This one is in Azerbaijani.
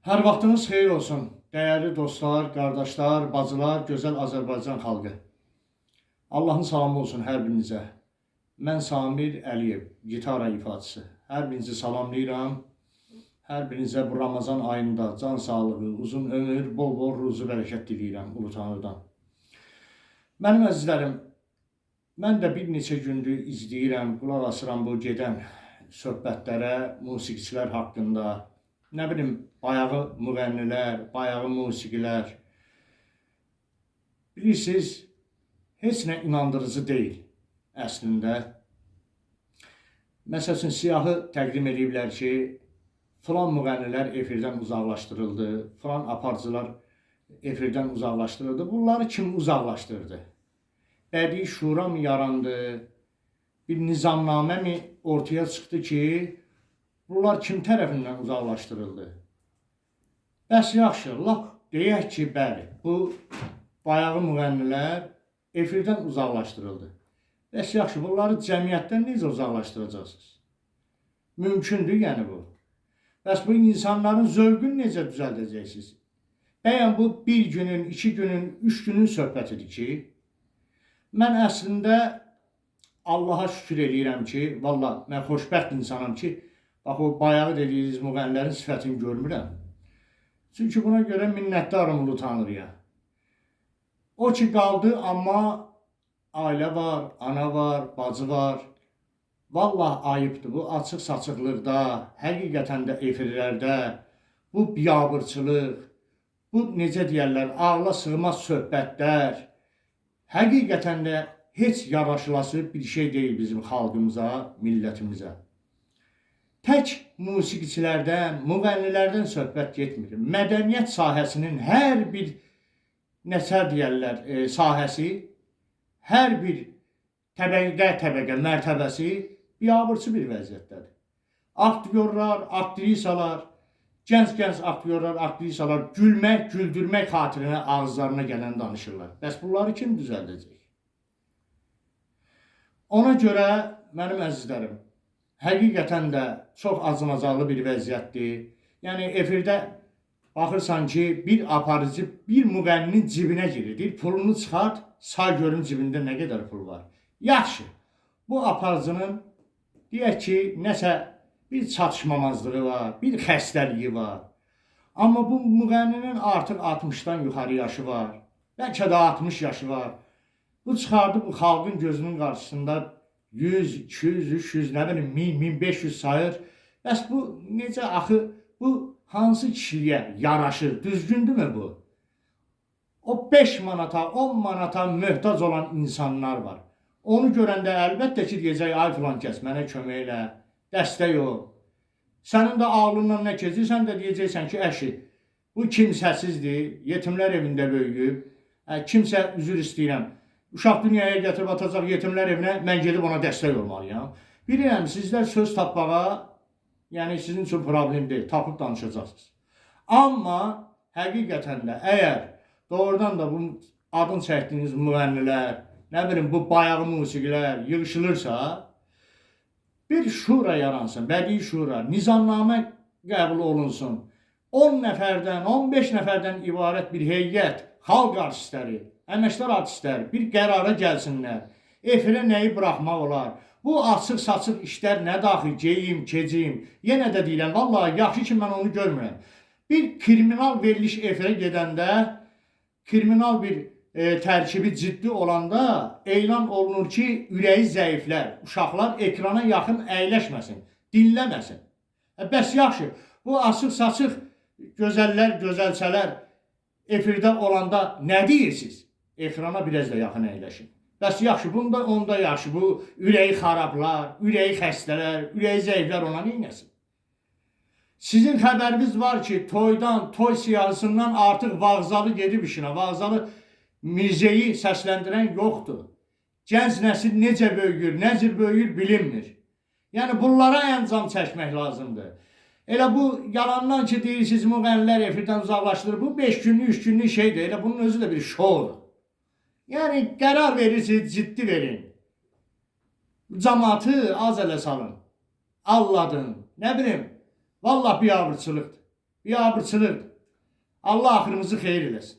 Hər vaxtınız xeyir olsun, dəyərli dostlar, qardaşlar, bacılar, gözəl Azərbaycan xalqı. Allahın salamı olsun hər birinizə. Mən Samir Əliyev, gitara ifaçısı. Hər birinizi salamlayıram. Hər birinizə bu Ramazan ayında can sağlığı, uzun ömür, bol-bol ruzu bərəkət diləyirəm Ulu Tanrıdan. Mənim əzizlərim, mən də bir neçə gündür izləyirəm, qulaq asıram bu gedən söhbətlərə, musiqiçilər haqqında. Nə bilim, bayağı müğənnilər, bayağı musiqilər. Bilirsiniz, heç nə inandırıcı deyil əslində. Məsəl üçün, siyahı təqdim ediblər ki, filan müğənnilər efirdən uzaqlaşdırıldı, filan aparıcılar efirdən uzaqlaşdırıldı. Bunları kim uzaqlaşdırdı? Bədii şura mı yarandı? Bir nizamnamə mi ortaya çıxdı ki, bunlar kim tərəfindən uzaqlaşdırıldı? Bəs yaxşı, lap deyək ki, bəli, bu bayağı müğənnilər efirdən uzaqlaşdırıldı. Bəs yaxşı, bunları cəmiyyətdən necə uzaqlaşdıracaqsınız? Mümkündür, yəni bu. Bəs bu insanların zövqünü necə düzəldəcəksiniz? Bəyən bu bir günün, 2 günün, 3 günün söhbətidir ki, mən əslində Allaha şükür edirəm ki, valla mən xoşbəxt insanam ki, bax, o bayağı dediyiniz müğənnilərin sifətini görmürəm. Çünki buna görə minnətdarım Ulu Tanrıya. O ki qaldı, amma ailə var, ana var, bacı var. Vallah ayıbdır bu açıq-saçıqlıqda, həqiqətən də efirlərdə, bu biabırçılıq, bu necə deyərlər, ağla sığmaz söhbətlər, həqiqətən də heç yaraşılası bir şey deyil bizim xalqımıza, millətimizə. Tək musiqiçilərdən, müğənnilərdən söhbət getmir. Mədəniyyət sahəsinin hər bir nəsə deyərlər sahəsi, hər bir təbəqə, mərtəbəsi biabırçı bir vəziyyətdədir. Aktyorlar, aktrisalar, gənc aktyorlar, aktrisalar gülmək, güldürmək xatirinə ağızlarına gələn danışırlar. Bəs bunları kim düzəldəcək? Ona görə mənim əzizlərim, həqiqətən də çox acınacaqlı bir vəziyyətdir. Yəni, efirdə baxırsan ki, bir aparıcı bir müğənninin cibinə girir, deyir, pulunu çıxart, say görüm cibində nə qədər pul var. Yaxşı, bu aparıcının deyək ki, nəsə bir çatışmamazlığı var, bir xəstəliyi var. Amma bu müğənninin artıq 60-dan yuxarı yaşı var, bəlkə də 60 yaşı var. Bu çıxardı bu xalqın gözünün qarşısında 100, 200, 300, nə bilim, 1000, 1500 sayır. Bəs bu necə axı, bu hansı kişiliyə yaraşır, düzgündürmü bu? O 5 manata, 10 manata möhtac olan insanlar var. Onu görəndə əlbəttə ki, deyəcək, ay filan kəs, mənə kömək elə, dəstək ol. Sənin də ağlından nə keçir, sən də deyəcəksən ki, əşi, bu kimsəsizdir, yetimlər evində böyüyüb, kimsə üzür istəyirəm. Uşaq dünyaya gətirib atacaq yetimlər evinə, mən gedib ona dəstək olmalıyam. Bilirəm, sizlər söz tapmağa, yəni sizin üçün problem deyil, tapıb danışacaqsınız. Amma həqiqətən də əgər doğrudan da bu adın çəkdiyiniz müğənnilər, nə bilim, bu bayağı musiqilər yığışılırsa, bir şura yaransın, bədii şura, nizamnamə qəbul olunsun. 10 nəfərdən, 15 nəfərdən ibarət bir heyət, xalq artistləri, əməkdar artistlər bir qərara gəlsinlər. Efirə nəyi buraxmaq olar? Bu açıq-saçıq işlər nə daxil, geyim, keçim. Yenə də deyirəm, vallahi yaxşı ki, mən onu görmürəm. Bir kriminal veriliş efirə gedəndə, kriminal bir tərkibi ciddi olanda elan olunur ki, ürəyi zəiflər, uşaqlar ekrana yaxın əyləşməsin, dinləməsin. Bəs yaxşı, bu açıq-saçıq gözəllər, gözəlçələr efirdə olanda nə deyirsiniz? Ekrana biraz da yaxın əyləşin. Bəs yaxşı, bunda onda yaxşı, bu ürəyi xarablar, ürəyi xəstələr, ürəyi zəiflər ona neynəsin? Sizin xəbəriniz var ki, toydan, toy siyahısından artıq vağzalı gedib işinə, vağzalı Mirzəyi səsləndirən yoxdur. Gənc nəsil necə böyüyür, necə böyüyür bilinmir. Yəni, bunlara əncam çəkmək lazımdır. Elə bu yalandan ki, deyirsiniz, müğənnilər efirdən uzaqlaşdırır, bu 5 günlük, 3 günlük şeydir, elə bunun özü də bir şoudur. Yəni, qərar verirsiniz, ciddi verin. Cəmaatı az ələ salın, alladın, nə bilim, vallah biabırçılıqdır. biabırçılıq. Allah axırımızı xeyir eləsin.